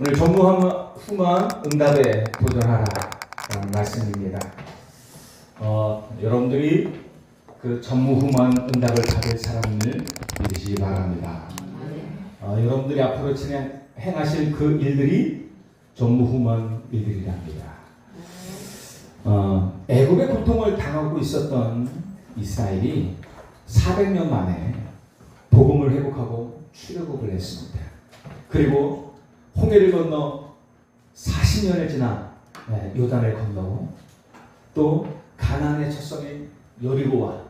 오늘 전무후무한 응답에 도전하라 라는 말씀입니다. 여러분들이 그 전무후무한 응답을 받을 사람을 믿으시기 바랍니다. 여러분들이 앞으로 행하실 그 일들이 전무후무한 일들이랍니다. 애굽의 고통을 당하고 있었던 이스라엘이 400년 만에 복음을 회복하고 출애굽을 했습니다. 그리고 홍해를 건너 40년을 지나 요단을 건너고 또 가나안의 첫 성인 여리고와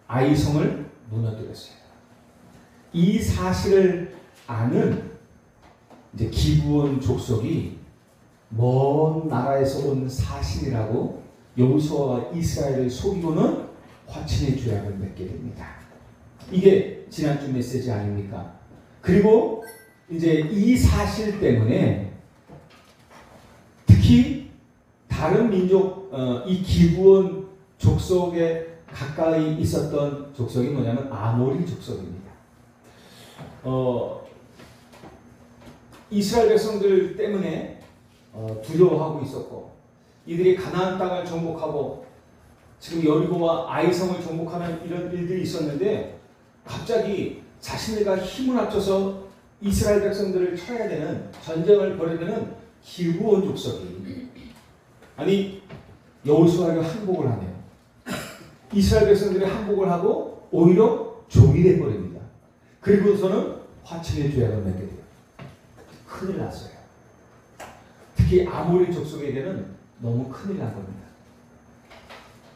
아이성을 무너뜨렸어요. 이 사실을 아는 이제 기브온 족속이 먼 나라에서 온 사신이라고 여호수아와 이스라엘을 속이고는 화친의 죄악을 맺게 됩니다. 이게 지난주 메시지 아닙니까? 그리고 이제 이 사실 때문에 특히 다른 민족, 이 기브온 족속에 가까이 있었던 족속이 뭐냐면 아모리 족속입니다. 이스라엘 백성들 때문에 두려워하고 있었고, 이들이 가나안 땅을 정복하고 지금 여리고와 아이성을 정복하는 이런 일들이 있었는데, 갑자기 자신들과 힘을 합쳐서 이스라엘 백성들을 쳐야 되는, 전쟁을 벌여야 되는 기브온 족속이 여호수아가 항복을 하네요. 이스라엘 백성들이 항복을 하고 오히려 종이 되어버립니다. 그리고서는 화친의 죄악을 맺게 돼요. 큰일 났어요. 특히 아모리 족속에게는 너무 큰일 난 겁니다.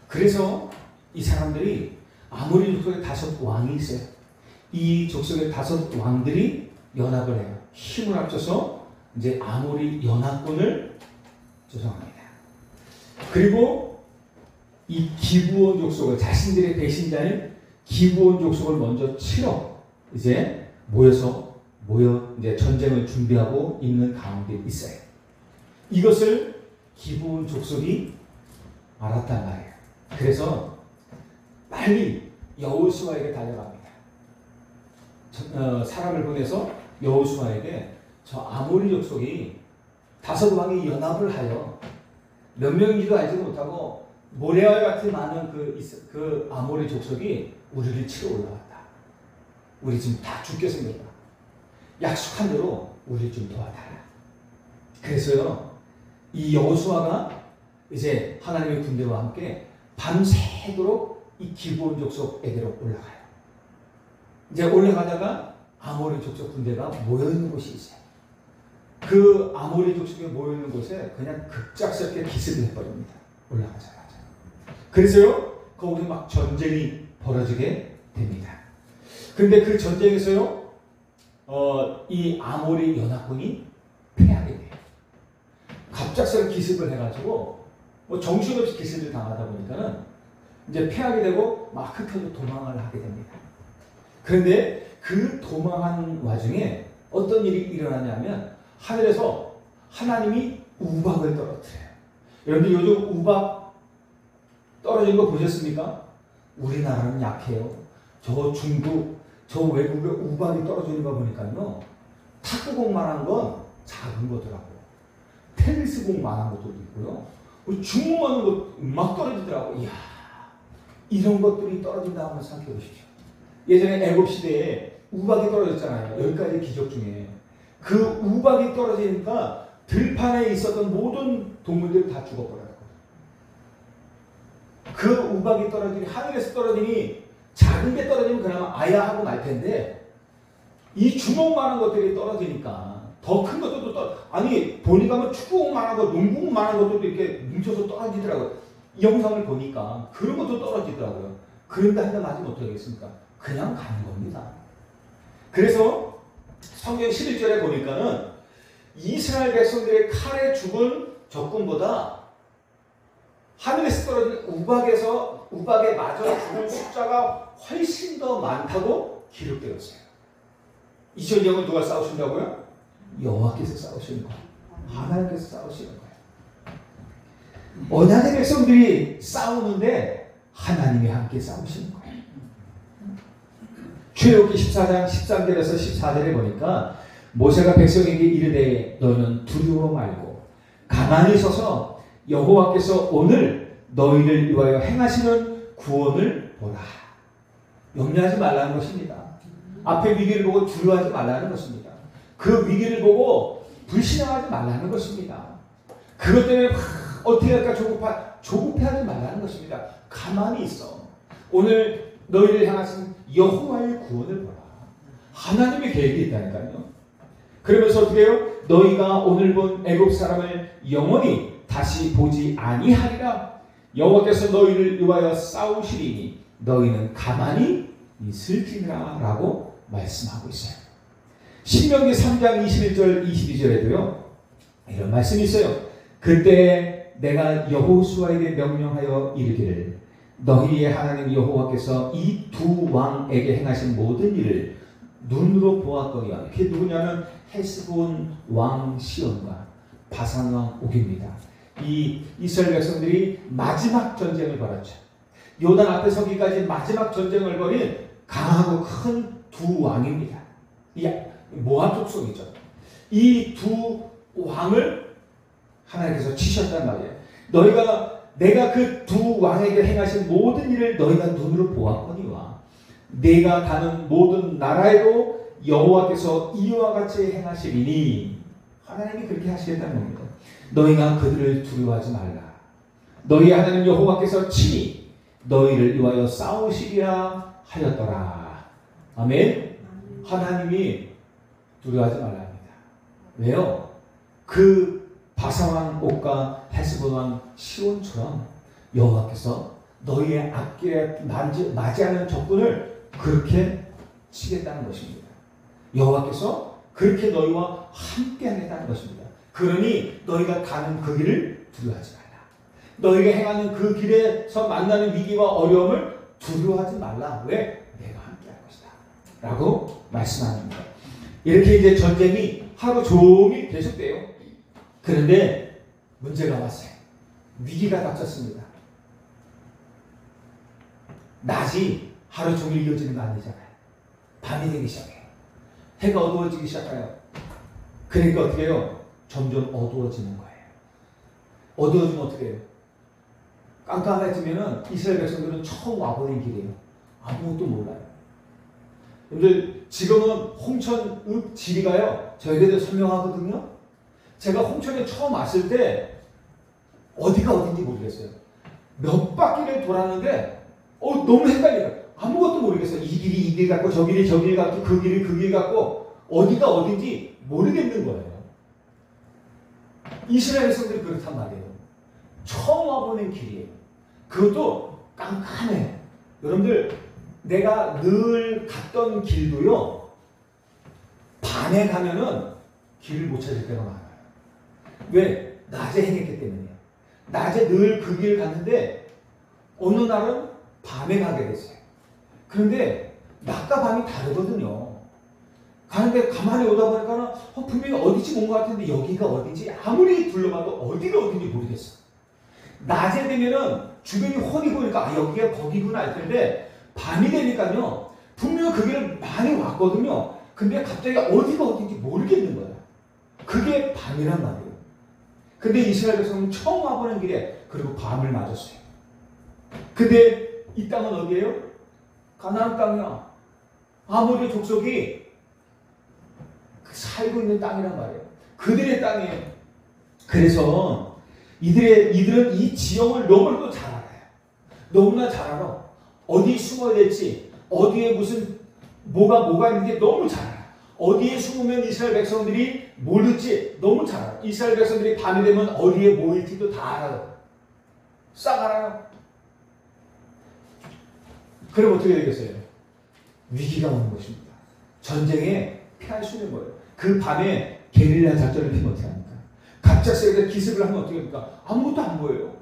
그래서 이 사람들이, 아모리 족속에 5 왕이 있어요. 이 족속의 5 왕들이 연합을 해요. 힘을 합쳐서 이제 아모리 연합군을 조성합니다. 그리고 이 기브온 족속을, 자신들의 배신자인 기브온 족속을 먼저 치러 이제 모여 이제 전쟁을 준비하고 있는 가운데 있어요. 이것을 기브온 족속이 알았단 말이에요. 그래서 빨리 여호수아에게 달려갑니다. 사람을 보내서 여호수아에게 저 아모리 족속이 5 왕이 연합을 하여 몇 명인지도 알지도 못하고 모래알 같은 많은 그 아모리 족속이 우리를 치러 올라왔다. 우리 지금 다 죽게 생겼다. 약속한 대로 우리를 좀 도와달라. 그래서요, 이 여호수아가 이제 하나님의 군대와 함께 밤새도록 이 기브온 족속에게로 올라가요. 이제 올라가다가 아모리 족속 군대가 모여있는 곳이 있어요. 그 아모리 족속에 모여있는 곳에 그냥 급작스럽게 기습을 해버립니다. 올라가자마자. 그래서요, 거기서 막 전쟁이 벌어지게 됩니다. 근데 그 전쟁에서요, 이 아모리 연합군이 패하게 돼요. 갑작스럽게 기습을 해가지고, 정신없이 기습을 당하다 보니까는 이제 패하게 되고 막 흩어져 도망을 하게 됩니다. 그런데 그 도망한 와중에 어떤 일이 일어나냐면, 하늘에서 하나님이 우박을 떨어뜨려요. 여러분들 요즘 우박 떨어지는 거 보셨습니까? 우리나라는 약해요. 저 중국, 저 외국에 우박이 떨어지는 거 보니까요, 탁구공만한 건 작은 거더라고요. 테니스공만한 것도 있고요. 주먹만한 것 막 떨어지더라고요. 이야, 이런 것들이 떨어진다 한번 생각해 보십시오. 예전에 애굽 시대에 우박이 떨어졌잖아요. 10가지 기적 중에. 그 우박이 떨어지니까 들판에 있었던 모든 동물들이 다 죽어버려요. 그 우박이 떨어지니, 하늘에서 떨어지니, 작은 게 떨어지면 그나마 아야 하고 말 텐데, 이 주먹만한 것들이 떨어지니까 더 큰 것들도 보니까 축구공만한 것, 농구공만한 것들도 이렇게 뭉쳐서 떨어지더라고요. 이 영상을 보니까 그런 것도 떨어지더라고요. 그런데 한 대 맞으면 어떻게 하겠습니까? 그냥 가는 겁니다. 그래서 성경 11절에 보니까는 이스라엘 백성들의 칼에 죽은 적군보다 하늘에서 떨어진 우박에 맞아 죽은 숫자가 훨씬 더 많다고 기록되었어요. 이 전쟁을 누가 싸우신다고요? 여호와께서 싸우시는 거예요. 하나님께서 싸우시는 거예요. 언약의 백성들이 싸우는데 하나님이 함께 싸우시는 거예요. 출애굽기 14장 13절에서 14절에 보니까 모세가 백성에게 이르되 너희는 두려워 말고 가만히 서서 여호와께서 오늘 너희를 위하여 행하시는 구원을 보라. 염려하지 말라는 것입니다. 앞에 위기를 보고 두려워하지 말라는 것입니다. 그 위기를 보고 불신앙하지 말라는 것입니다. 그것 때문에 어떻게 할까 조급해하지 말라는 것입니다. 가만히 있어. 오늘 너희를 향하신 여호와의 구원을 보라. 하나님의 계획이 있다니까요. 그러면서 어떻게 해요? 너희가 오늘 본 애굽 사람을 영원히 다시 보지 아니하리라. 여호와께서 너희를 위하여 싸우시리니 너희는 가만히 있을지니라 라고 말씀하고 있어요. 신명기 3장 21절 22절에도요 이런 말씀이 있어요. 그때 내가 여호수아에게 명령하여 이르기를 너희의 하나님 여호와께서 이 두 왕에게 행하신 모든 일을 눈으로 보았거니와. 그게 누구냐면 헤스본 왕 시온과 바산 왕 옥입니다. 이 이스라엘 백성들이 마지막 전쟁을 벌였죠. 요단 앞에 서기까지 마지막 전쟁을 벌인 강하고 큰 두 왕입니다. 이 모압 족속이죠. 이 두 왕을 하나님께서 치셨단 말이에요. 내가 그 두 왕에게 행하신 모든 일을 너희가 눈으로 보았거니와 내가 가는 모든 나라에도 여호와께서 이와 같이 행하시리니 하나님이 그렇게 하시겠다는 겁니다. 너희가 그들을 두려워하지 말라. 너희 하나님 여호와께서 친히 너희를 위하여 싸우시리라 하였더라. 아멘. 하나님이 두려워하지 말라 합니다. 왜요? 그 바사왕 옥과 헤스본왕 시온처럼 여호와께서 너희의 앞길에 맞이하는 적군을 그렇게 치겠다는 것입니다. 여호와께서 그렇게 너희와 함께 하겠다는 것입니다. 그러니 너희가 가는 그 길을 두려워하지 말라. 너희가 행하는 그 길에서 만나는 위기와 어려움을 두려워하지 말라. 왜? 내가 함께 할 것이다 라고 말씀합니다. 이렇게 이제 전쟁이 하루 종일 계속돼요. 그런데 문제가 왔어요. 위기가 닥쳤습니다. 낮이 하루 종일 이어지는 거 아니잖아요. 밤이 되기 시작해요. 해가 어두워지기 시작해요. 그러니까 어떻게 해요? 점점 어두워지는 거예요. 어두워지면 어떻게 해요? 깜깜해지면은 이스라엘 백성들은 처음 와보는 길이에요. 아무것도 몰라요. 여러분들 지금은 홍천 읍 지리가요. 저에게도 설명하거든요. 제가 홍천에 처음 왔을 때 어디가 어딘지 모르겠어요. 몇 바퀴를 돌았는데 너무 헷갈려요. 아무것도 모르겠어요. 이 길이 이 길 같고 저 길이 저 길 같고 그 길이 그 길 같고 어디가 어딘지 모르겠는 거예요. 이스라엘 백성들이 그렇단 말이에요. 처음 와보는 길이에요. 그것도 깜깜해. 여러분들 내가 늘 갔던 길도요. 밤에 가면은 길을 못 찾을 때가 많아요. 왜? 낮에 행했기 때문이에요. 낮에 늘 그 길 갔는데 어느 날은 밤에 가게 됐어요. 그런데 낮과 밤이 다르거든요. 가는데 가만히 오다 보니까 분명히 어디지 온 것 같은데 여기가 어딘지 아무리 둘러봐도 어디가 어딘지 모르겠어. 낮에 되면은 주변이 훤히 보니까 여기가 거기구나 할 텐데 밤이 되니까요 분명 그 길을 많이 왔거든요. 근데 갑자기 어디가 어딘지 모르겠는 거야. 그게 밤이란 말이에요. 근데 이스라엘 백성은 처음 와보는 길에 그리고 밤을 맞았어요. 근데 이 땅은 어디예요? 가나안 땅이야. 아모리 족속이 살고 있는 땅이란 말이에요. 그들의 땅이에요. 그래서 이들은 이 지형을 너무나도 잘 알아요. 너무나 잘 알아. 어디 숨어야 될지, 어디에 무슨 뭐가 있는지 너무 잘 알아. 어디에 숨으면 이스라엘 백성들이 모를지 너무 잘 알아. 이스라엘 백성들이 밤이 되면 어디에 모일지도 다 알아요. 싹 알아요. 그럼 어떻게 되겠어요? 위기가 오는 것입니다. 전쟁에 피할 수 있는 거예요. 그 밤에 게릴라 작전을 피면 어떻게 합니까? 갑작스레 기습을 하면 어떻게 합니까? 아무것도 안 보여요.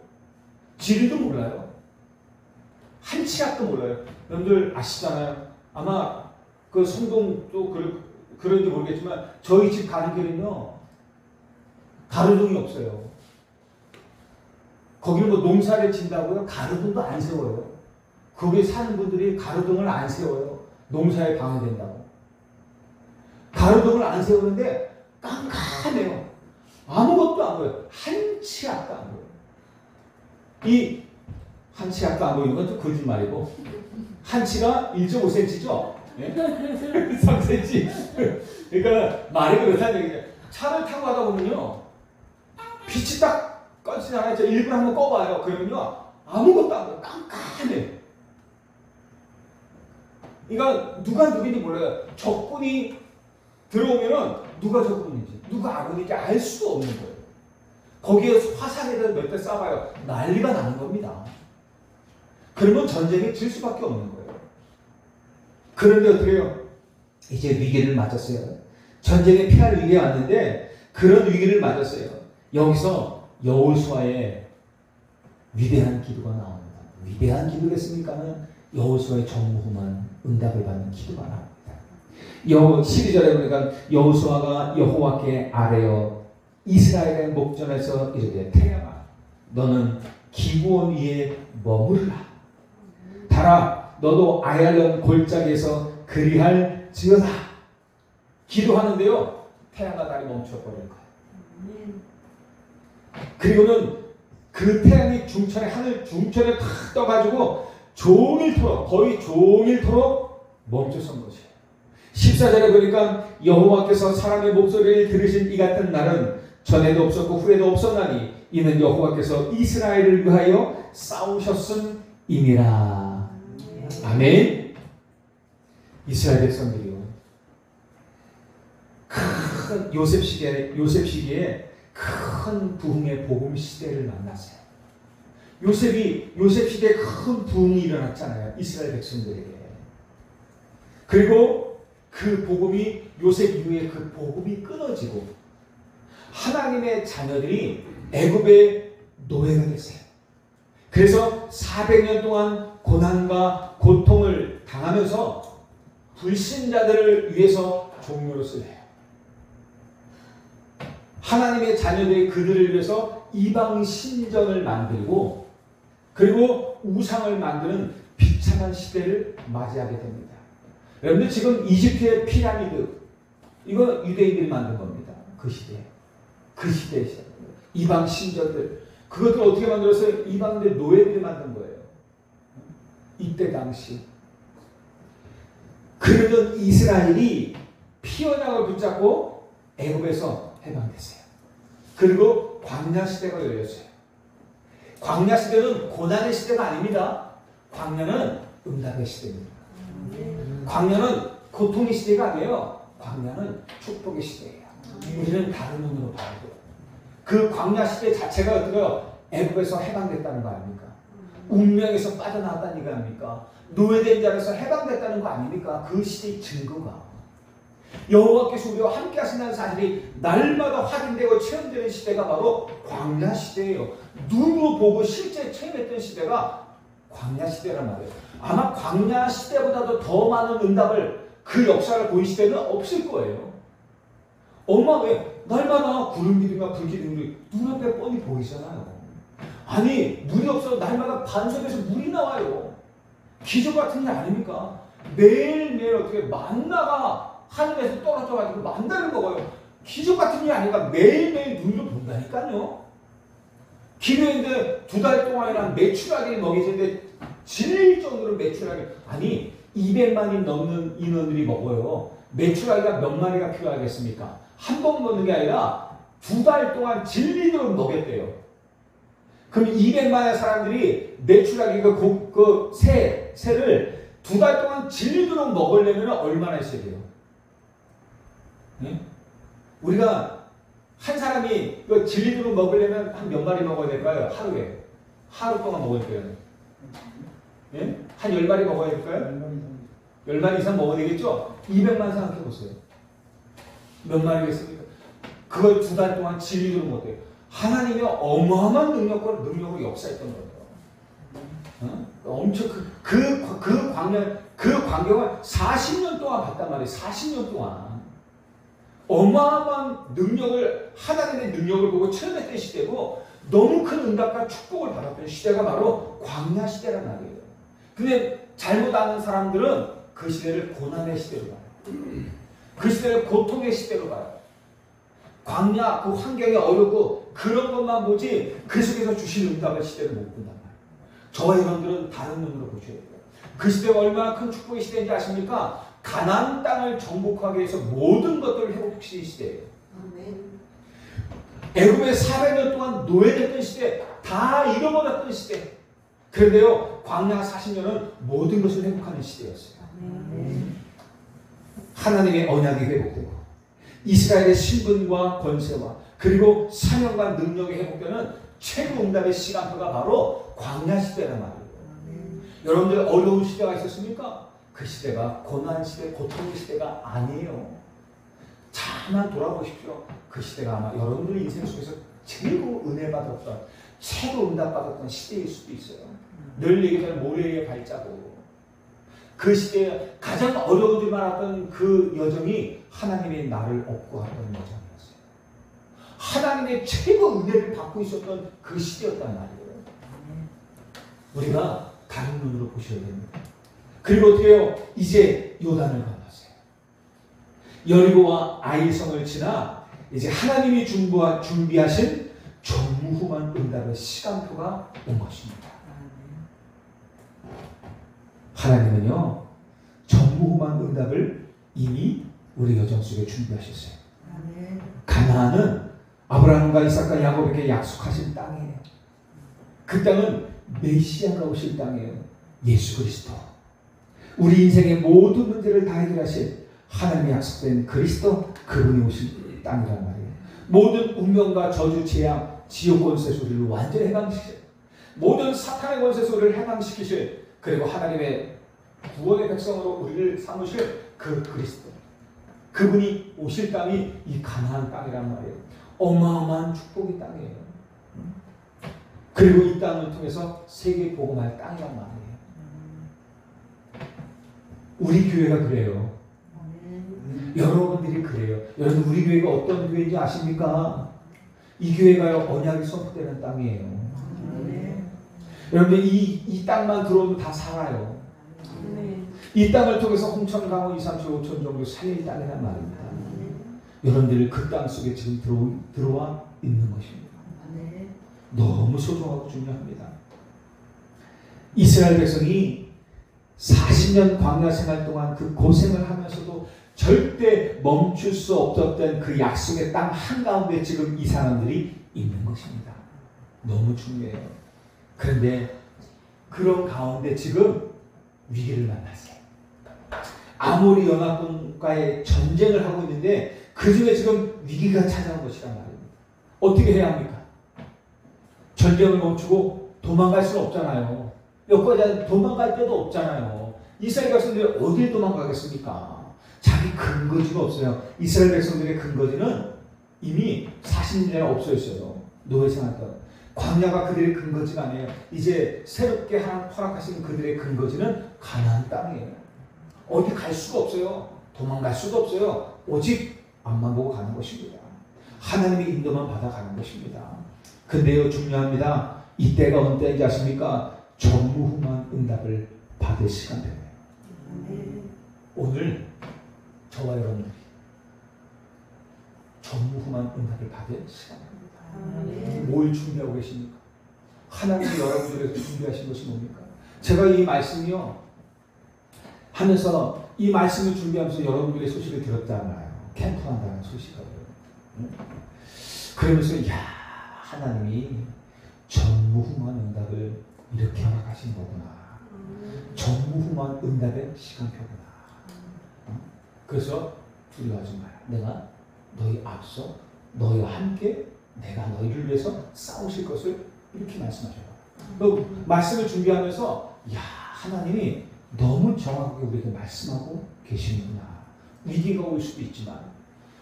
지리도 몰라요. 한 치 앞도 몰라요. 여러분들 아시잖아요. 아마 그 성동도 그런지 모르겠지만 저희 집 가는 길은요 가로등이 없어요. 거기는 뭐 농사를 진다고요? 가로등도 안 세워요. 거기에 사는 분들이 가로등을 안 세워요. 농사에 방해된다고. 가로등을 안 세우는데 깜깜해요. 아무것도 안 보여요. 한 치 앞도 안 보여요. 이 한 치 앞도 안 보이는 건 좀 거짓말이고, 한 치가 1.5cm죠? 예? 3cm. 그러니까 말이 그렇다는 얘기죠. 차를 타고 가다 보면요, 빛이 딱 꺼지잖아요. 저 일부러 한번 꺼봐요. 그러면요, 아무것도 안 보여요. 깜깜해요. 그러니까 누가 누군지 몰라요. 적군이 들어오면은 누가 적군인지, 누가 아군인지 알 수가 없는 거예요. 거기에 화살에다 몇 대 쏴봐요. 난리가 나는 겁니다. 그러면 전쟁에 질 수밖에 없는 거예요. 그런데 어떻게 해요? 이제 위기를 맞았어요. 전쟁에 피할 위기가 왔는데 그런 위기를 맞았어요. 여기서 여호수아의 위대한 기도가 나옵니다. 위대한 기도겠습니까는 여호수아의 정무후만 응답을 받는 기도가 나옵니다. 12절에 보니까 여호수아가 여호와께 아뢰어 이스라엘의 목전에서 이르되 태양아 너는 기브온 위에 머무르라. 달아 너도 아얄론 골짜기에서 그리할지어다. 기도하는데요, 태양과 달이 멈춰버린 거예요. 그리고는 그 태양이 중천에, 하늘 중천에 탁 떠가지고 종일토록, 거의 종일토록 멈춰선 것이에요. 14절에 보니까 여호와께서 사람의 목소리를 들으신 이 같은 날은 전에도 없었고 후에도 없었나니 이는 여호와께서 이스라엘을 위하여 싸우셨음이니라. 아멘. 이스라엘 백성들이요, 큰 요셉 시기에 큰 부흥의 복음 시대를 만났어요. 요셉 시대에 큰 부흥이 일어났잖아요. 이스라엘 백성들에게. 그리고 그 복음이, 요셉 이후에 그 복음이 끊어지고 하나님의 자녀들이 애굽의 노예가 됐어요. 그래서 400년 동안 고난과 고통을 당하면서 불신자들을 위해서 종로로 쓰래요. 하나님의 자녀들이 그들을 위해서 이방 신전을 만들고 그리고 우상을 만드는 비참한 시대를 맞이하게 됩니다. 여러분들 지금 이집트의 피라미드, 이거 유대인들이 만든 겁니다. 그 시대에 이방 신전들, 그것들 어떻게 만들었어요? 이방인들 노예들이 만든 거예요. 이때 당시. 그러던 이스라엘이 피언약을 붙잡고 애굽에서 해방됐어요. 그리고 광야 시대가 열렸어요. 광야 시대는 고난의 시대가 아닙니다. 광야는 응답의 시대입니다. 광야는 고통의 시대가 아니에요. 광야는 축복의 시대예요. 우리는 다른 눈으로 봐야 돼요. 그 광야 시대 자체가 어떻게요? 애굽에서 해방됐다는 거 아닙니까? 운명에서 빠져나왔다는 거 아닙니까? 노예된 자에서 해방됐다는 거 아닙니까? 그 시대의 증거가. 여호와께서 우리와 함께 하신다는 사실이 날마다 확인되고 체험되는 시대가 바로 광야 시대예요. 눈으로 보고 실제 체험했던 시대가 광야 시대란 말이에요. 아마 광야 시대보다도 더 많은 응답을, 그 역사를 보인 시대는 없을 거예요. 엄마 왜 날마다 구름 기둥과 불 기둥이 눈앞에 뻔히 보이잖아요. 아니 물이 없어서 날마다 반석에서 물이 나와요. 기적 같은 일 아닙니까? 매일매일 어떻게 만나가 하늘에서 떨어져가지고 만나를 먹어요. 기적 같은 일 아니까 매일매일 눈으로 본다니까요. 기도했는데 2달 동안이나 메추라기를 먹이는데 질릴 정도로 메추라기, 아니 200만이 넘는 인원들이 먹어요. 메추라기가 몇 마리가 필요하겠습니까? 한 번 먹는 게 아니라 2달 동안 질리도록 먹였대요. 그럼 200만의 사람들이 메추라기 그 새를 2달 동안 질리도록 먹으려면 얼마나 있어야 돼요? 네? 우리가 한 사람이 그 질리도록 먹으려면 한 몇 마리 먹어야 될까요? 하루에. 하루 동안 먹어야 돼요. 네? 한 10마리 먹어야 될까요? 10마리 이상 먹어야 되겠죠? 200만 생각해 보세요. 몇 마리겠습니까? 그걸 2달 동안 질리도록 먹어요. 하나님의 어마어마한 능력으로 역사했던 거예요. 어? 엄청 그 광경을 40년 동안 봤단 말이에요. 40년 동안. 어마어마한 능력을, 하나님의 능력을 보고 체험했던 시대고 너무 큰 응답과 축복을 받았던 시대가 바로 광야 시대란 말이에요. 근데 잘못 아는 사람들은 그 시대를 고난의 시대로 봐요. 그 시대는 고통의 시대로 가요. 광야 그 환경이 어렵고 그런 것만 보지 그 속에서 주신 응답의 시대를 못 본단 말이에요. 저와 여러분들은 다른 눈으로 보셔야 돼요. 그 시대가 얼마나 큰 축복의 시대인지 아십니까? 가나안 땅을 정복하기 위해서 모든 것들을 회복시킨 시대예요. 애굽에 400년 동안 노예됐던 시대, 다 잃어버렸던 시대. 그런데요, 광야 40년은 모든 것을 회복하는 시대였어요. 하나님의 언약이 회복되고 이스라엘의 신분과 권세와 그리고 사명과 능력이 회복되는 최고 응답의 시간표가 바로 광야 시대란 말이에요. 여러분들 어려운 시대가 있었습니까? 그 시대가 고난 시대, 고통의 시대가 아니에요. 잠만 돌아보십시오. 그 시대가 아마 여러분들 인생 속에서 최고 은혜 받았던, 최고 응답 받았던 시대일 수도 있어요. 늘 얘기하는 모래의 발자국. 그 시대에 가장 어려워질 만했던 그 여정이 하나님의 나를 업고 갔던 여정이었어요. 하나님의 최고 은혜를 받고 있었던 그 시대였단 말이에요. 우리가 다른 눈으로 보셔야 됩니다. 그리고 어떻게 해요? 이제 요단을 건넜어요. 여리고와 아이성을 지나 이제 하나님이 준비하신 전무후무한 응답의 시간표가 온 것입니다. 하나님은요, 전무후무한 응답을 이미 우리 여정 속에 준비하셨어요. 가나안은 아브라함과 이삭과 야곱에게 약속하신 땅이에요. 그 땅은 메시아가 오실 땅이에요. 예수 그리스도. 우리 인생의 모든 문제를 다 해결하실 하나님의 약속된 그리스도, 그분이 오실 땅이란 말이에요. 모든 운명과 저주, 재앙, 지옥 권세 소리를 완전히 해방시키실, 모든 사탄의 권세 소리를 해방시키실, 그리고 하나님의 구원의 백성으로 우리를 삼으실 그 그리스도, 그분이 오실 땅이 이 가나안 땅이란 말이에요. 어마어마한 축복의 땅이에요. 그리고 이 땅을 통해서 세계 복음할 땅이란 말이에요. 우리 교회가 그래요. 여러분들이 그래요. 여러분, 우리 교회가 어떤 교회인지 아십니까? 이 교회가요, 언약이 선포되는 땅이에요. 여러분들 이 땅만 들어오면 다 살아요. 이 땅을 통해서 홍천, 강원, 2, 3, 7, 5천 정도 살릴 땅이란 말입니다. 여러분들 그 땅 속에 지금 들어와 있는 것입니다. 너무 소중하고 중요합니다. 이스라엘 백성이 40년 광야 생활 동안 그 고생을 하면서도 절대 멈출 수 없었던 그 약속의 땅 한가운데 지금 이 사람들이 있는 것입니다. 너무 중요해요. 그런데 그런 가운데 지금 위기를 만났어요. 아모리 연합군과의 전쟁을 하고 있는데 그 중에 지금 위기가 찾아온 것이란 말입니다. 어떻게 해야 합니까? 전쟁을 멈추고 도망갈 수는 없잖아요. 여기까지 도망갈 데도 없잖아요. 이스라엘 백성들이 어딜 도망가겠습니까? 자기 근거지가 없어요. 이스라엘 백성들의 근거지는 이미 40년 전에 없어졌어요. 노예 생활던 광야가 그들의 근거지가 아니에요. 이제 새롭게 하나님 허락하신 그들의 근거지는 가나안 땅이에요. 어디 갈 수가 없어요. 도망갈 수도 없어요. 오직 앞만 보고 가는 것입니다. 하나님의 인도만 받아가는 것입니다. 근데요, 중요합니다. 이때가 어느 때인지 아십니까? 전무후무한 응답을 받을 시간입니다. 오늘 저와 여러분들이 전무후무한 응답을 받을 시간입니다. 뭘 준비하고 계십니까? 하나님이 여러분들에게 준비하신 것이 뭡니까? 제가 이 말씀이요 하면서 이 말씀을 준비하면서 여러분들의 소식을 들었잖아요. 캠프한다는 소식을. 그러면서 야, 하나님이 전무후무한 응답을 이렇게 허락하신 거구나. 전무후무한 응답의 시간표구나. 그래서 두려워하지 마라. 내가 너희 앞서 너희와 함께 내가 너희를 위해서 싸우실 것을 이렇게 말씀하셔요. 그 말씀을 준비하면서 야, 하나님이 너무 정확하게 우리에게 말씀하고 계시는구나. 위기가 올 수도 있지만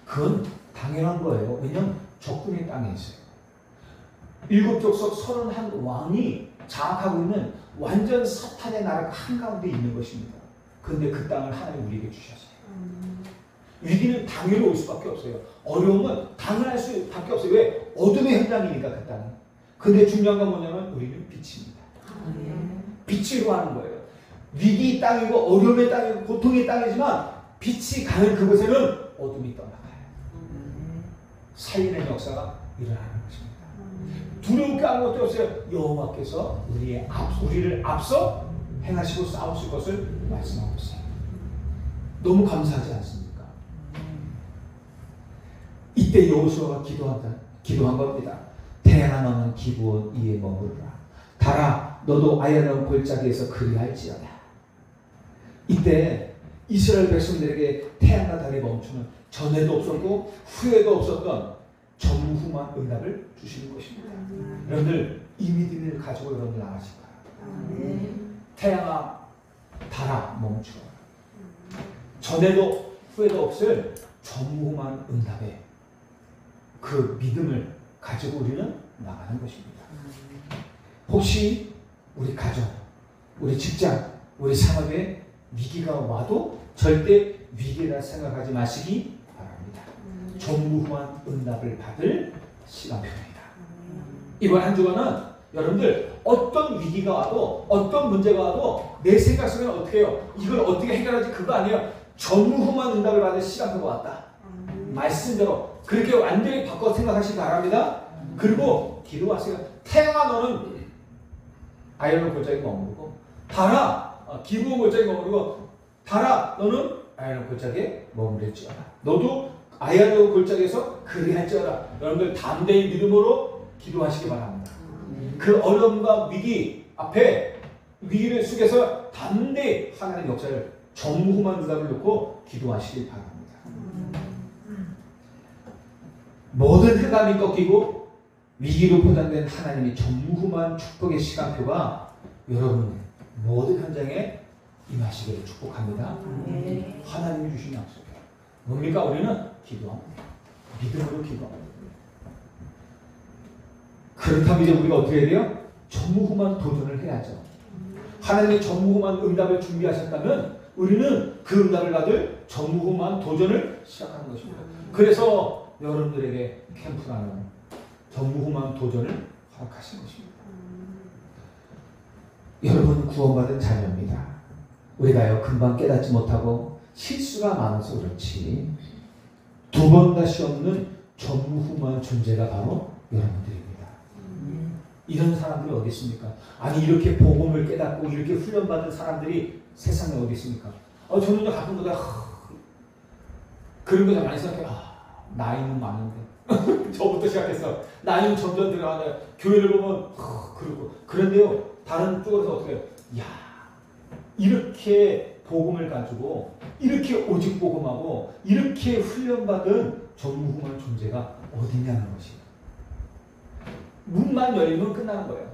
그건 당연한 거예요. 왜냐하면 적군의 땅에 있어요. 7족속 31왕이 장악하고 있는 완전 사탄의 나라가 한가운데 있는 것입니다. 그런데 그 땅을 하나님 우리에게 주셨어요. 위기는 당연히 올 수밖에 없어요. 어려움은 당연할 수밖에 없어요. 왜? 어둠의 현장이니까 그 땅이. 근데 중요한 건 뭐냐면 우리는 빛입니다. 빛으로 하는 거예요. 위기 땅이고 어려움의 땅이고 고통의 땅이지만 빛이 가는 그곳에는 어둠이 떠나가요. 살리는 역사가 일어나는 것입니다. 두려울 게 아무것도 없어요. 여호와께서 우리를 앞서 행하시고 싸우실 것을 말씀하고 있어요. 너무 감사하지 않습니까? 이때 여호수아가 기도한 겁니다. 태양아 너는 기브온 위에 머무르라. 달아 너도 아야론 골짜기에서 그리할지어다. 이때 이스라엘 백성들에게 태양과 달이 멈추는 전에도 없었고 후에도 없었던 전무후무한 응답을 주시는 것입니다. 여러분들 이 믿음을 가지고 여러분들 나가실 거예요. 태양아 달아 멈추어. 전에도 후에도 없을 전무후무한 응답에 그 믿음을 가지고 우리는 나가는 것입니다. 혹시 우리 가정, 우리 직장, 우리 산업에 위기가 와도 절대 위기라 생각하지 마시기 바랍니다. 전무후무한 응답을 받을 시간표입니다. 이번 한 주간은 여러분들 어떤 위기가 와도 어떤 문제가 와도 내 생각 속에는 어떻게 해요? 이걸 어떻게 해결하지? 그거 아니에요. 전무후무한 응답을 받을 시간표가 왔다. 말씀대로 그렇게 완전히 바꿔 생각하시기 바랍니다. 그리고 기도하세요. 태양아 너는 아야론 골짜기에 머무르고 달아 기브온 골짜기에 머무르고 달아 너는 아야론 골짜기에 머무를지어다. 너도 아야론 골짜기에서 그리할지어다. 여러분들 담대히 믿음으로 기도하시기 바랍니다. 그 어려움과 위기 앞에 위기를 속에서 담대히 하나님의 역사를 전무후무한 응답을 놓고 기도하시기 바랍니다. 모든 흑암이 꺾이고 위기로 포장된 하나님의 전무후무한 축복의 시간표가 여러분 모든 현장에 임하시기를 축복합니다. 하나님이 주신 약속이에요. 뭡니까? 우리는 기도합니다. 믿음으로 기도합니다. 그렇다면 이제 우리가 어떻게 해야 돼요? 전무후무한 도전을 해야죠. 하나님의 전무후무한 응답을 준비하셨다면 우리는 그 응답을 받을 전무후무한 도전을 시작하는 것입니다. 그래서 여러분들에게 캠프라는 전무후무한 도전을 허락하신 것입니다. 여러분 구원받은 자녀입니다. 우리가요 금방 깨닫지 못하고 실수가 많아서 그렇지 두 번 다시 없는 전무후무한 존재가 바로 여러분들입니다. 이런 사람들이 어디 있습니까? 아니 이렇게 복음을 깨닫고 이렇게 훈련받은 사람들이 세상에 어디 있습니까? 저는 가끔 그런 거 많이 생각해요. 나이는 많은데 저부터 시작해서 나이는 점점 들어가네. 교회를 보면 그러고 그런데요 다른 쪽에서 어떻게 해요? 야 이렇게 복음을 가지고 이렇게 오직 복음하고 이렇게 훈련받은 전무후무한 존재가 어디냐는 것이에요. 문만 열리면 끝나는 거예요.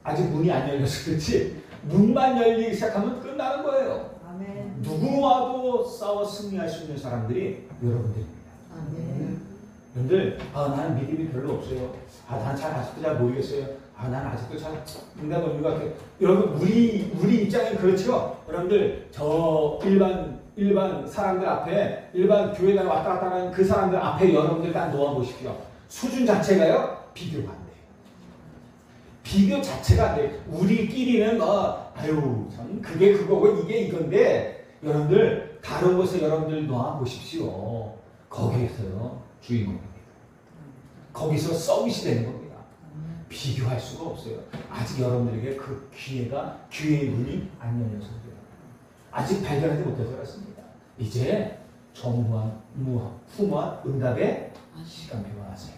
아직 문이 안 열려서 그렇지 문만 열리기 시작하면 끝나는 거예요. 아멘. 누구와도 싸워 승리할 수 있는 사람들이 여러분들입니다. 아멘. 여러분들 나는 믿음이 별로 없어요. 나는 아직도 잘 모르겠어요. 나는 아직도 잘 응답 없는 것 같아요. 여러분 우리 입장은 그렇죠. 여러분들 저 일반 사람들 앞에 일반 교회 가 왔다 갔다 하는 그 사람들 앞에 여러분들 딱 놓아보십시오. 수준 자체가요 비교가 안 돼요. 비교 자체가 안 돼요. 우리끼리는 참 그게 그거고 이게 이건데 여러분들 다른 곳에 여러분들 놓아보십시오. 거기에서요 주인공입니다. 거기서 서밋이 되는 겁니다. 비교할 수가 없어요. 아직 여러분들에게 그 기회의 문이 안 열려서 그래요. 아직 발견하지 못해서 그렇습니다. 이제 후무한 응답의 시간표가 왔어요.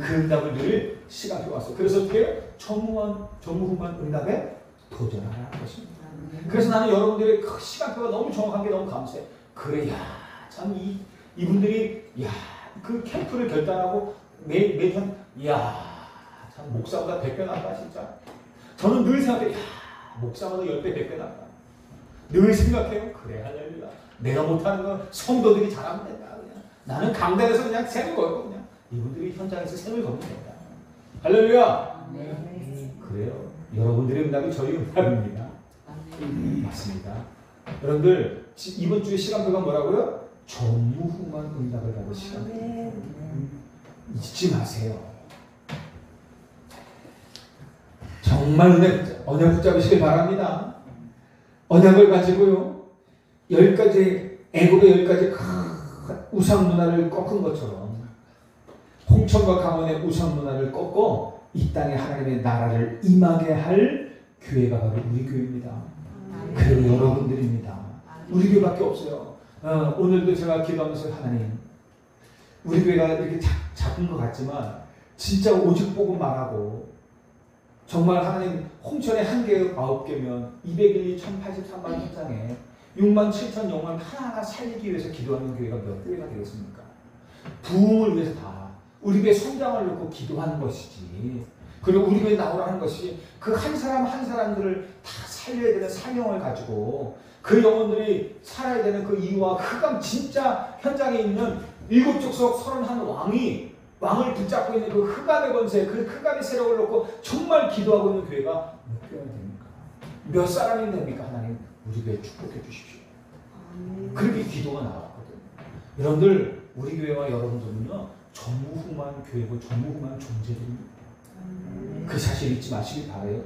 그 응답을 누릴 시간표가 왔어요. 그래서 어떻게 해요? 전무후무한 응답에 도전하라는 것입니다. 그래서 나는 여러분들의 그 시간표가 너무 정확한 게 너무 감사해요. 그래, 참 이분들이 그 캠프를 결단하고 매년 참 목사보다 100배 낫다 진짜. 저는 늘 생각해요. 목사보다 10배 100배 낫다. 늘 생각해요. 그래 할렐루야. 내가 못하는 건 성도들이 잘하면 된다. 그냥. 나는 강단에서 그냥 샘을 걸고 그냥 이분들이 현장에서 샘을 걸면 된다. 할렐루야. 네. 그래요. 여러분들의 응답이 저희 응답입니다. 맞습니다. 여러분들 이번 주에 시간표가 뭐라고요? 전무후무한 응답을 받을 시간. 잊지 마세요. 정말 언약 붙잡으시길 바랍니다. 언약을 가지고요. 10가지 애국의 10가지 우상 문화를 꺾은 것처럼 홍천과 강원의 우상 문화를 꺾고 이 땅에 하나님의 나라를 임하게 할 교회가 바로 우리 교회입니다. 그리고 여러분들입니다. 우리 교회밖에 없어요. 오늘도 제가 기도하면서 하나님, 우리 교회가 이렇게 작은 것 같지만 진짜 오직 보고 말하고 정말 하나님 홍천에 1개 9개면 201리 1083만 현장에 6만 7천 영혼 하나하나 살리기 위해서 기도하는 교회가 몇 교회가 되겠습니까? 부흥을 위해서 다 우리 교회 성장을 놓고 기도하는 것이지, 그리고 우리 교회 나오라는 것이 그 한 사람 한 사람들을 다 살려야 되는 사명을 가지고 그 영혼들이 살아야 되는 그 이유와 흑암 진짜 현장에 있는 7족속 31 왕을 붙잡고 있는 그 흑암의 권세, 그 흑암의 세력을 놓고 정말 기도하고 있는 교회가 몇 교회가 됩니까? 몇 사람이 됩니까? 하나님 우리 교회 축복해 주십시오. 그렇게 기도가 나왔거든요. 여러분들, 우리 교회와 여러분들은요 전무후무한 교회고 전무후무한 존재들입니다. 그 사실 잊지 마시길 바라요.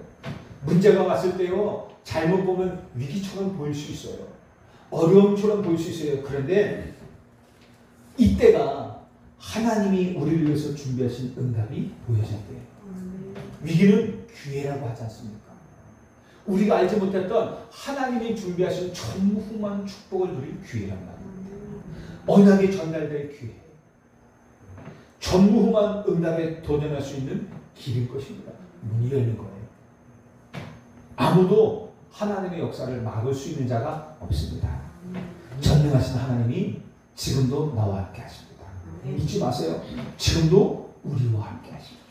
문제가 왔을 때요 잘못 보면 위기처럼 보일 수 있어요. 어려움처럼 보일 수 있어요. 그런데 이때가 하나님이 우리를 위해서 준비하신 응답이 보여질 때예요. 위기는 기회라고 하지 않습니까? 우리가 알지 못했던 하나님이 준비하신 전무후무한 축복을 누릴 기회란 말입니다. 언약이 전달될 기회, 전무후무한 응답에 도전할 수 있는 길일 것입니다. 문이 열린 거예요. 아무도 하나님의 역사를 막을 수 있는 자가 없습니다. 전능하신 하나님이 지금도 나와 함께 하십니다. 잊지 마세요. 지금도 우리와 함께 하십니다.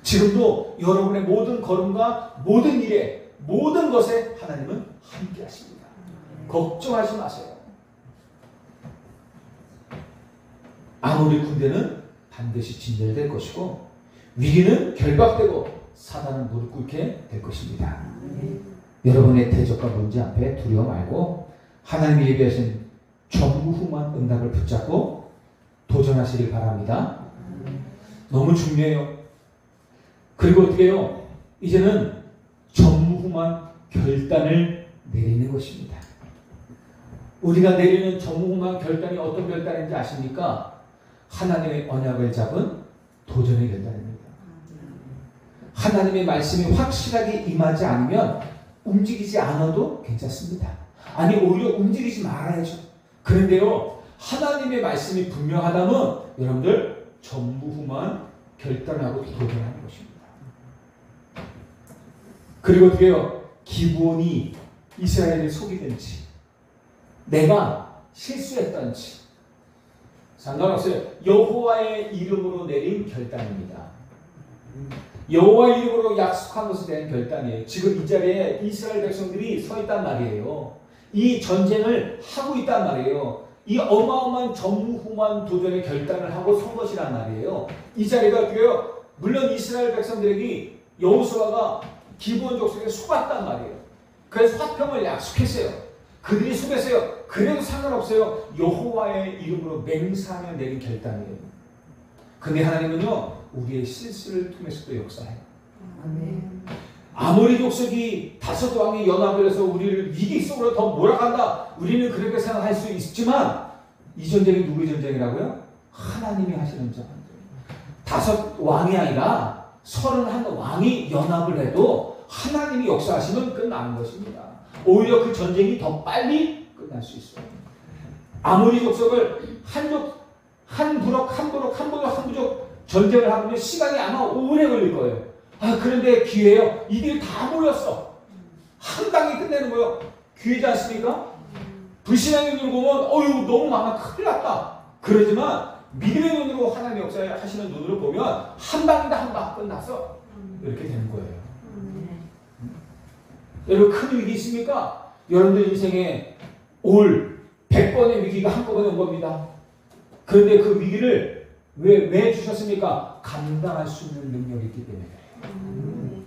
지금도 여러분의 모든 걸음과 모든 일에, 모든 것에 하나님은 함께 하십니다. 걱정하지 마세요. 아무리 군대는 반드시 진멸될 것이고 위기는 결박되고 사단은 무릎 꿇게 될 것입니다. 여러분의 대적과 문제 앞에 두려워 말고 하나님이 예비하신 전무후무한 응답을 붙잡고 도전하시길 바랍니다. 너무 중요해요. 그리고 어떻게 해요? 이제는 전무후무한 결단을 내리는 것입니다. 우리가 내리는 전무후무한 결단이 어떤 결단인지 아십니까? 하나님의 언약을 잡은 도전의 결단입니다. 하나님의 말씀이 확실하게 임하지 않으면 움직이지 않아도 괜찮습니다. 아니 오히려 움직이지 말아야죠. 그런데요 하나님의 말씀이 분명하다면 여러분들 전무후무한 결단하고 도전하는 것입니다. 그리고 어떻게 해요? 기브온이 이스라엘을 속이든지 내가 실수했던지 상관없어요. 여호와의 이름으로 내린 결단입니다. 여호와의 이름으로 약속한 것에 대한 결단이에요. 지금 이 자리에 이스라엘 백성들이 서 있단 말이에요. 이 전쟁을 하고 있단 말이에요. 이 어마어마한 전무후무한 도전의 결단을 하고 선 것이란 말이에요. 이 자리가 어떻게요? 물론 이스라엘 백성들에게 여호수아가 기브온 족속에 속았단 말이에요. 그래서 화평을 약속했어요. 그들이 속였어요. 그래도 상관없어요. 여호와의 이름으로 맹세하며 내린 결단이에요. 근데 하나님은요 우리의 실수를 통해서도 역사해요. 아모리 족속이 5왕이 연합을 해서 우리를 위기 속으로 더 몰아간다. 우리는 그렇게 생각할 수 있지만 이 전쟁이 누구의 전쟁이라고요? 하나님이 하시는 전쟁. 5왕이 아니라 31왕이 연합을 해도 하나님이 역사하시면 끝나는 것입니다. 오히려 그 전쟁이 더 빨리 끝날 수 있어요. 아모리 족속을 한 부족 전쟁을 하면 시간이 아마 오래 걸릴 거예요. 그런데 기회예요. 이들이 다 모였어. 한 방에 끝내는 거예요. 기회지 않습니까? 불신앙의 눈으로 보면 어휴 너무 많아 큰일 났다. 그러지만 믿음의 눈으로 하나님의 역사에 하시는 눈으로 보면 한 방이다 한 방 끝났어. 이렇게 되는 거예요. 여러분 큰 위기 있습니까? 여러분들 인생에 올 100번의 위기가 한꺼번에 온 겁니다. 그런데 그 위기를 왜 주셨습니까? 감당할 수 있는 능력이 있기 때문에 그래요.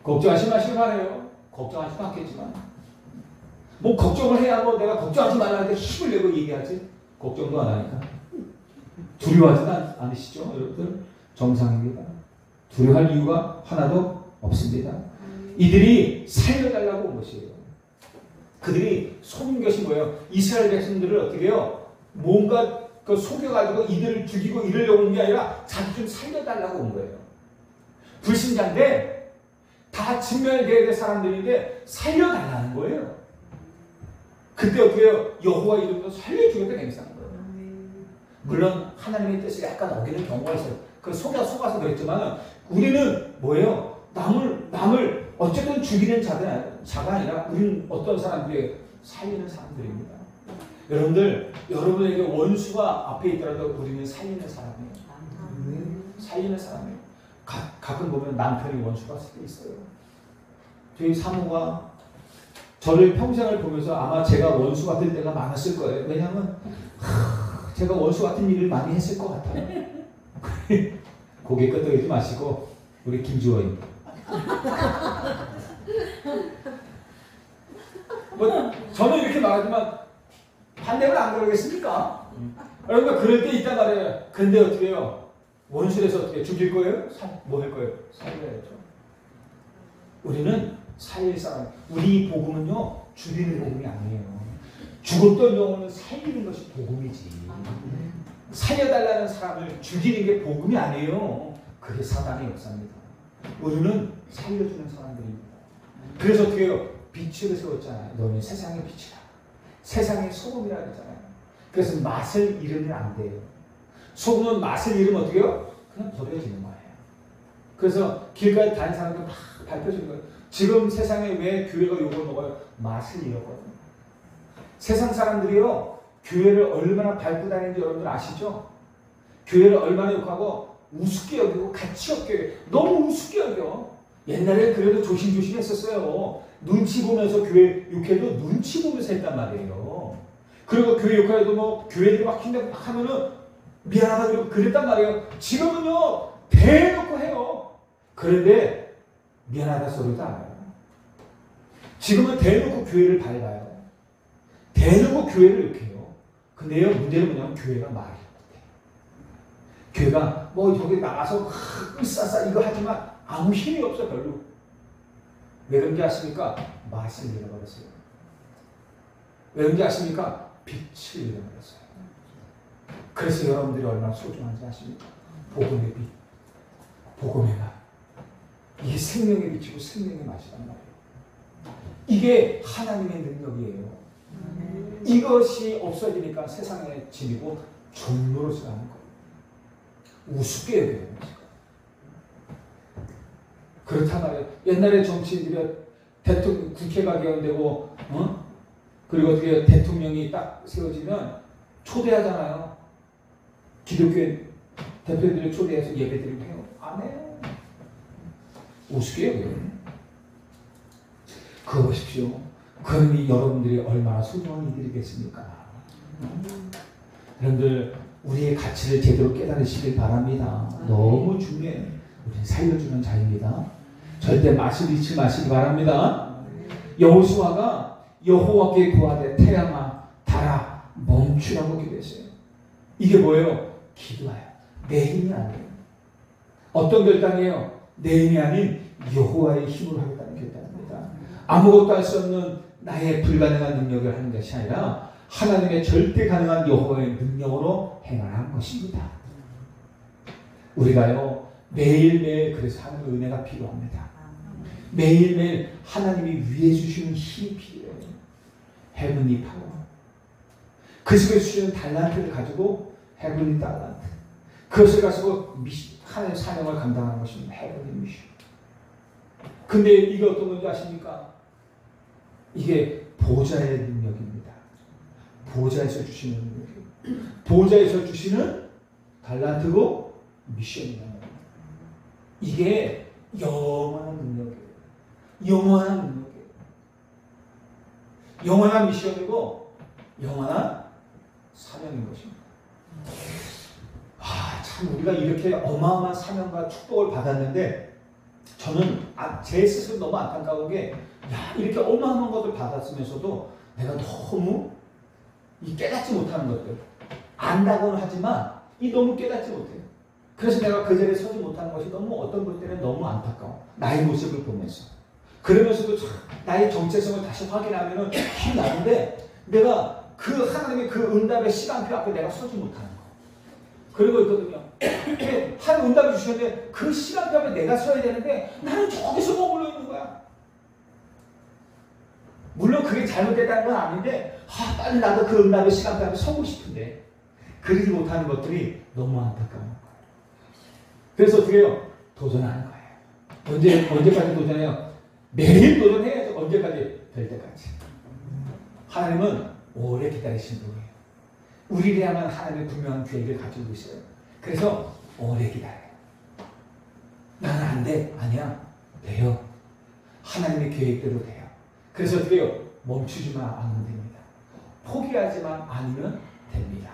걱정하지 마시기 바라요. 걱정하지도 않겠지만 뭐 걱정을 해야 뭐 내가 걱정하지 말라는데 힘을 내고 얘기하지 걱정도 안 하니까 두려워하지는 않으시죠? 여러분들 정상입니다. 두려워할 이유가 하나도 없습니다. 이들이 살려달라고 온 것이에요. 그들이 속인 것이 뭐예요? 이스라엘 백성들을 어떻게 해요? 뭔가 그 속여가지고 이들을 죽이고 이러려고 온 게 아니라 자기 좀 살려달라고 온 거예요. 불신자인데 다 진멸되어야 될 사람들인데 살려달라는 거예요. 그때 어떻게 해요? 여호와 이름으로 살려주겠다 괜찮은 거예요. 물론 하나님의 뜻을 약간 어기는 경우가 있어요. 그 속아서 그랬지만 우리는 뭐예요? 남을 어쨌든 죽이는 자가 아니라 우리는 어떤 사람들이 살리는 사람들입니다. 여러분들, 여러분에게 원수가 앞에 있더라도 우리는 살리는 사람이에요. 살리는 사람이에요. 가끔 보면 남편이 원수가 있을 때 있어요. 저희 사모가 저를 평생을 보면서 아마 제가 원수 같을 때가 많았을 거예요. 왜냐하면 제가 원수 같은 일을 많이 했을 것 같아요. 고개 끄덕이지 마시고 우리 김주호님. 뭐 저는 이렇게 말하지만 반대는 안 그러겠습니까? 그러니까 그럴 때 있단 말이에요. 근데 어떻게 해요? 원수에서 어떻게 죽일 거예요? 뭐 할 거예요? 살려야죠. 우리는 살릴 사람. 우리 복음은요 죽이는 복음이 아니에요. 죽었던 영혼은 살리는 것이 복음이지. 살려달라는 사람을 죽이는 게 복음이 아니에요. 그게 사단의 역사입니다. 우리는 살려주는 사람들입니다. 그래서 어떻게 해요? 빛을 세웠잖아요. 너는 세상의 빛이라. 세상의 소금이라 그랬잖아요. 그래서 맛을 잃으면 안 돼요. 소금은 맛을 잃으면 어떻게 해요? 그냥 버려지는 거예요. 그래서 길가에 다니는 사람들 막 밝혀주는 거예요. 지금 세상에 왜 교회가 욕을 먹어요? 맛을 잃었거든요. 세상 사람들이요, 교회를 얼마나 밟고 다니는지 여러분들 아시죠? 교회를 얼마나 욕하고 우습게 여기고 가치 없게 너무 우습게 여겨. 옛날에 그래도 조심조심 했었어요. 눈치 보면서 교회 욕해도 눈치 보면서 했단 말이에요. 그리고 교회 욕해도 뭐 교회들이 막 힘들고 막 하면은 미안하다 그러고 그랬단 말이에요. 지금은요 대놓고 해요. 그런데 미안하다 소리도 안 해요. 지금은 대놓고 교회를 밟아요. 대놓고 교회를 욕해요. 근데요 문제는 뭐냐면 교회가 말이 못해. 교회가 뭐 저기 나가서 으싸싸 이거 하지만 아무 힘이 없어 별로. 왜 그런지 아십니까? 맛을 잃어버렸어요. 왜 그런지 아십니까? 빛을 잃어버렸어요. 그래서 여러분들이 얼마나 소중한지 아십니까? 복음의 빛, 복음의 맛. 이게 생명의 빛이고 생명의 맛이란 말이에요. 이게 하나님의 능력이에요. 이것이 없어지니까 세상에 짐이고 종로로서 가는 거예요. 우습게 여겨요. 그렇단 말이에요. 옛날에 정치인들이 대통령, 국회가 개헌되고, 그리고 어떻게 대통령이 딱 세워지면 초대하잖아요. 기독교의 대표들을 초대해서 예배드리고 해요. 안 해요. 우습게 여겨요. 그거 보십시오. 그러니 여러분들이 얼마나 소중한 이들이겠습니까? 여러분들, 우리의 가치를 제대로 깨달으시길 바랍니다. 너무 중요해요. 우리는 살려주는 자입니다. 절대 맛을 잃지 마시기 바랍니다. 여호수아가 여호와께 구하되 태양아 달아 멈추라고 기도했어요. 이게 뭐예요? 기도예요. 내 힘이 아니에요. 어떤 결단이에요? 내 힘이 아닌 여호와의 힘으로 하겠다는 결단입니다. 아무것도 할 수 없는 나의 불가능한 능력을 하는 것이 아니라 하나님의 절대 가능한 여호와의 능력으로 행하는 것입니다. 우리가요 매일매일 그래서 하나님의 은혜가 필요합니다. 매일매일 하나님이 위해 주시는 힘이 필요해요. 헤븐리 파워. 그 속에 주시는 달란트를 가지고 헤븐리 달란트. 그것을 가지고 하나님의 사명을 감당하는 것입니다. 헤븐리 미션. 근데 이게 어떤 건지 아십니까? 이게 보좌의 능력입니다. 보좌에서 주시는 능력이에요. 보좌에서 주시는 달란트고 미션이에요. 이게 영원한 능력이에요. 영원한 능력이에요. 영원한 미션이고 영원한 사명인 것입니다. 참 우리가 이렇게 어마어마한 사명과 축복을 받았는데 저는 제 스스로 너무 안타까운 게 이렇게 어마어마한 것을 받았으면서도 내가 너무 깨닫지 못하는 것들 안다고는 하지만 너무 깨닫지 못해요. 그래서 내가 그 자리에 서지 못하는 것이 너무 어떤 것 때문에 너무 안타까워. 나의 모습을 보면서. 그러면서도 나의 정체성을 다시 확인하면 힘이 나는데 내가 그 하나님의 그 응답의 시간표 앞에 내가 서지 못하는 거. 그런 거 있거든요. 하나님 응답을 주셨는데 그 시간표 앞에 내가 서야 되는데 나는 저기서 머물러 있는 거야. 물론 그게 잘못됐다는 건 아닌데 빨리 나도 그 응답의 시간표 앞에 서고 싶은데 그러지 못하는 것들이 너무 안타까운 거예요. 그래서 어떻게 해요? 도전하는 거예요. 언제까지 도전해요? 매일 도전해야죠. 언제까지? 될 때까지. 하나님은 오래 기다리신 분이에요. 우리를 향한 하나님의 분명한 계획을 가지고 있어요. 그래서 오래 기다려요. 나는 안 돼. 아니야. 돼요. 하나님의 계획대로 돼요. 그래서 어떻게 해요? 멈추지만 않으면 됩니다. 포기하지만 않으면 됩니다.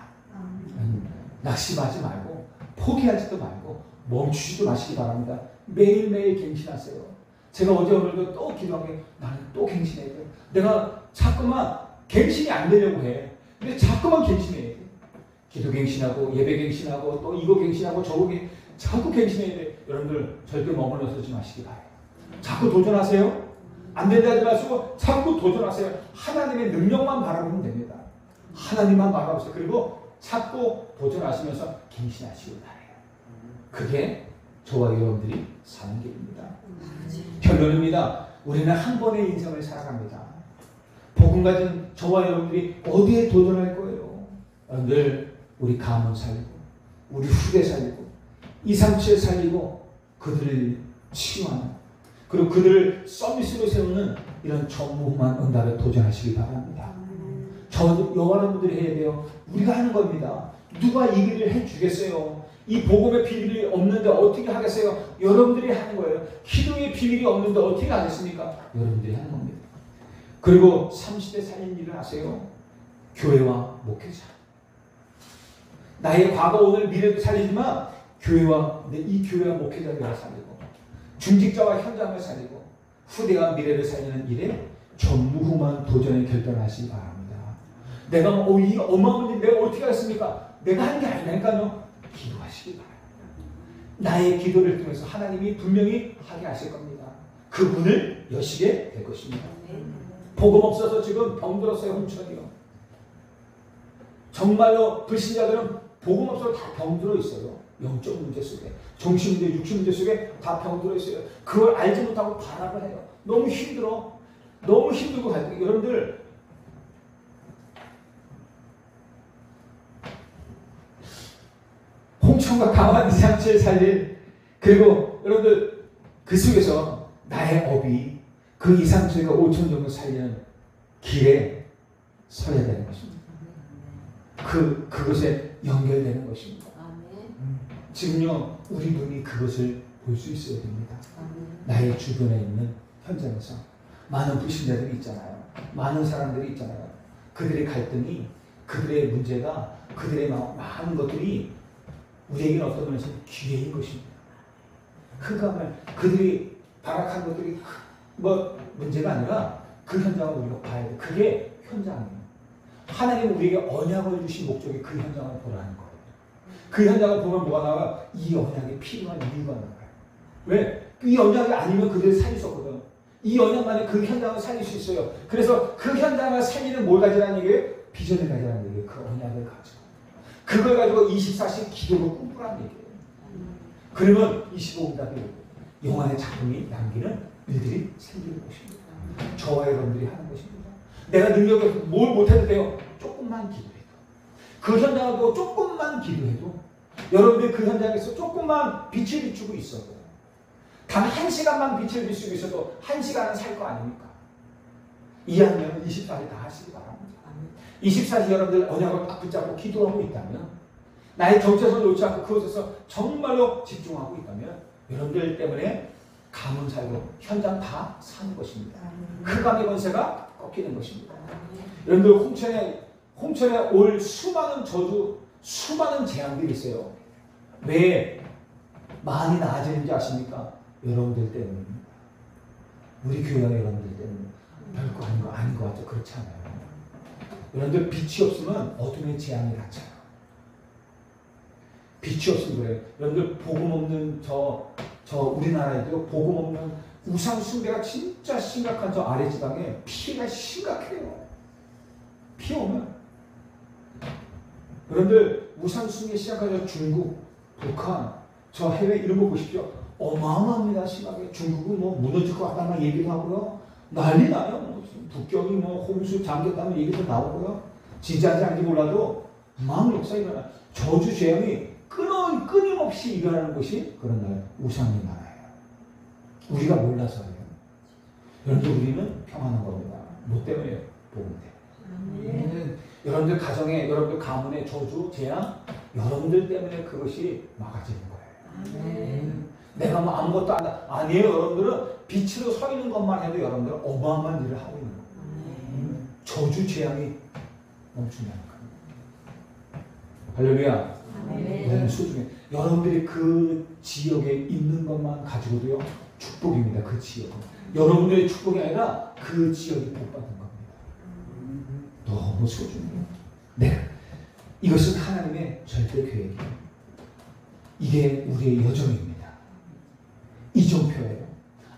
낙심하지 말고 포기하지도 말고 멈추지도 마시기 바랍니다. 매일매일 갱신하세요. 제가 어제 오늘도 또 기도한 게 나는 또 갱신해야 돼. 내가 자꾸만 갱신이 안 되려고 해. 근데 자꾸만 갱신해야 돼. 기도 갱신하고 예배 갱신하고 또 이거 갱신하고 저거 자꾸 갱신해야 돼. 여러분들 절대 머물러 서지 마시기 바래요. 자꾸 도전하세요. 안 된다 하지 마시고 자꾸 도전하세요. 하나님의 능력만 바라보면 됩니다. 하나님만 바라보세요. 그리고 자꾸 도전하시면서 갱신하시길 바래요. 그게 저와 여러분들이 사는 길입니다. 결론입니다. 우리는 한 번의 인생을 살아갑니다. 복음 가진 저와 여러분들이 어디에 도전할 거예요? 늘 우리 가문 살리고 우리 후대 살리고 2, 3, 7 살리고 그들을 치유하는 그리고 그들을 서비스로 세우는 이런 전무후무한 응답에 도전하시기 바랍니다. 여러분들이 해야 돼요. 우리가 하는 겁니다. 누가 이 길을 해주겠어요? 이 복음의 비밀이 없는데 어떻게 하겠어요? 여러분들이 하는 거예요. 기도의 비밀이 없는데 어떻게 하겠습니까? 여러분들이 하는 겁니다. 그리고 30대 살린 일을 하세요. 교회와 목회자. 나의 과거, 오늘, 미래도 살리지만 이 교회와 목회자를 살리고 중직자와 현장을 살리고 후대와 미래를 살리는 일에 전무후무한 도전에 결단하시기 바랍니다. 내가 이 어마어마한 일 내가 어떻게 하겠습니까? 내가 하는 게 아니라니까요. 기도하시기 바랍니다. 나의 기도를 통해서 하나님이 분명히 하게 하실 겁니다. 그 문을 여시게 될 것입니다. 복음 없어서 지금 병들었어요. 홍천이요. 정말로 불신자들은 복음 없어서 다 병들어 있어요. 영적 문제 속에, 정신 문제, 육신 문제 속에 다 병들어 있어요. 그걸 알지 못하고 반합을 해요. 너무 힘들어. 너무 힘들고 갈등. 여러분들 홍천과 강원 2, 3, 7 살릴 그리고 여러분들 그 속에서 나의 업이 그 2, 3, 7과 5천 정도 살리는 길에 서야 되는 것입니다. 그것에 연결되는 것입니다. 지금요 우리 눈이 그것을 볼 수 있어야 됩니다. 나의 주변에 있는 현장에서 많은 불신자들이 있잖아요. 많은 사람들이 있잖아요. 그들의 갈등이, 그들의 문제가, 그들의 많은 것들이 우리에게는 어떤 면에서 기회인 것입니다. 그들이 발악한 것들이 문제가 아니라 그 현장을 우리가 봐야 돼. 그게 현장이에요. 하나님은 우리에게 언약을 주신 목적이 그 현장을 보라는 거예요. 그 현장을 보면 뭐가 나와? 이 언약이 필요한 이유가 나와요. 왜? 이 언약이 아니면 그들을 살릴 수 없거든. 이 언약만에 그 현장을 살릴 수 있어요. 그래서 그 현장을 살리는 뭘 가지라는 얘기예요? 비전을 가지라는 얘기예요. 그 언약을 가지고. 그걸 가지고 24시 기도로 꿈꾸라는 얘기예요. 그러면 25응답이 영원의 작품이 남기는 일들이 생기는 것입니다. 저와 여러분들이 하는 것입니다. 내가 능력을 뭘 못해도 돼요. 조금만 기도해도. 그 현장을 보고 조금만 기도해도 여러분들이 그 현장에서 조금만 빛을 비추고 있어도 단 1시간만 빛을 비추고 있어도 1시간은 살 거 아닙니까? 이해하면 24시 다 하시기 바랍니다. 24시 여러분들 언약을 딱 붙잡고 기도하고 있다면 나의 정체성을 놓지 않고 그곳에서 정말로 집중하고 있다면 여러분들 때문에 가문 살고 현장 다 사는 것입니다. 흑암의 권세가 꺾이는 것입니다. 여러분들 홍천에 올 수많은 저주, 수많은 재앙들이 있어요. 왜 많이 나아지는지 아십니까? 여러분들 때문입니다. 우리 교회가 여러분들 때문에 별거 아닌 것 같죠? 그렇지 않아요. 여러분들 빛이 없으면 어둠의 재앙이 닥쳐요. 빛이 없으면 그래요. 여러분들 복음 없는 저 우리나라에도 복음 없는 우상 숭배가 진짜 심각한 저 아래 지방에 피해가 심각해요. 피 오면 여러분들 우상숭배 시작하죠. 중국, 북한, 저 해외 이런 거 보십시오. 어마어마합니다. 심하게. 중국은 뭐 무너질 것 같다는 얘기도 하고요. 난리 나요. 뭐 북경이 뭐 홍수 잠겼다는 얘기도 나오고요. 진짜인지 아닌지 몰라도 막 역사가 일어나. 저주 재앙이 끊임없이 일어나는 곳이 그런 나라예요. 우상의 나라예요. 우리가 몰라서예요. 여러분들 우리는 평안한 겁니다. 뭐 때문에? 복음 때문에. 여러분들 가정에, 여러분들 가문의 저주, 재앙, 여러분들 때문에 그것이 막아지는 거예요. 내가 뭐 아무것도 아니에요. 여러분들은 빛으로 서 있는 것만 해도 여러분들은 어마어마한 일을 하고 있는 거예요. 저주, 재앙이 멈춘다는 거예요. 할렐루야. 너무 소중해. 여러분들이 그 지역에 있는 것만 가지고도요, 축복입니다. 그 지역은. 여러분들의 축복이 아니라 그 지역이 복받은 겁니다. 너무 소중해요. 네. 이것은 하나님의 절대 계획이에요. 이게 우리의 여정입니다. 이정표예요.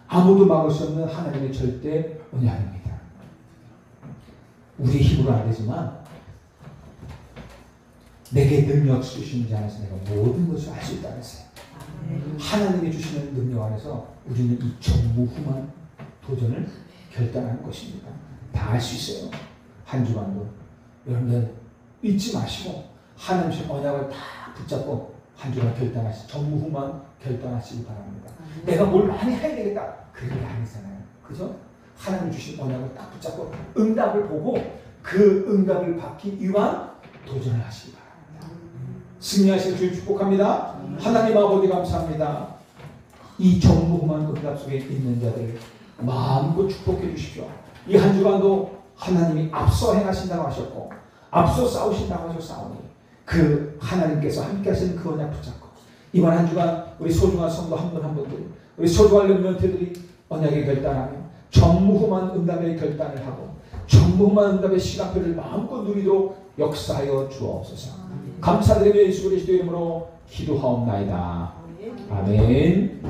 아무도 막을 수 없는 하나님의 절대 언약입니다. 우리의 힘으로 안 되지만 내게 능력 주신 자 안에서 내가 모든 것을 할 수 있다는 것을 하나님이 주시는 능력 안에서 우리는 이 전무후무한 도전을 결단하는 것입니다. 다 할 수 있어요. 한 주간도 여러분들 잊지 마시고 하나님 주신 언약을 다 붙잡고 한 주간 결단하시, 전무후무한 결단하시기 바랍니다. 내가 뭘 많이 해야 되겠다. 그게 아니잖아요. 그죠? 하나님 주신 언약을 딱 붙잡고 응답을 보고 그 응답을 받기 위한 도전을 하시기 바랍니다. 승리하실 주님 축복합니다. 하나님 아버지 감사합니다. 이 전무후무한 응답 속에 있는 자들 마음껏 축복해 주십시오. 이 한 주간도 하나님이 앞서 행하신다고 하셨고 앞서 싸우신다고 하셨사오니 그 하나님께서 함께 하시는 그 언약 붙잡고 이번 한 주간 우리 소중한 성도 한 분 한 분들 우리 소중한 렘넌트들이 언약의 결단하며 전무후무한 응답의 결단을 하고 전무후무한 응답의 시간표를 마음껏 누리도록 역사하여 주옵소서. 감사드리며 예수 그리스도의 이름으로 기도하옵나이다. 아멘.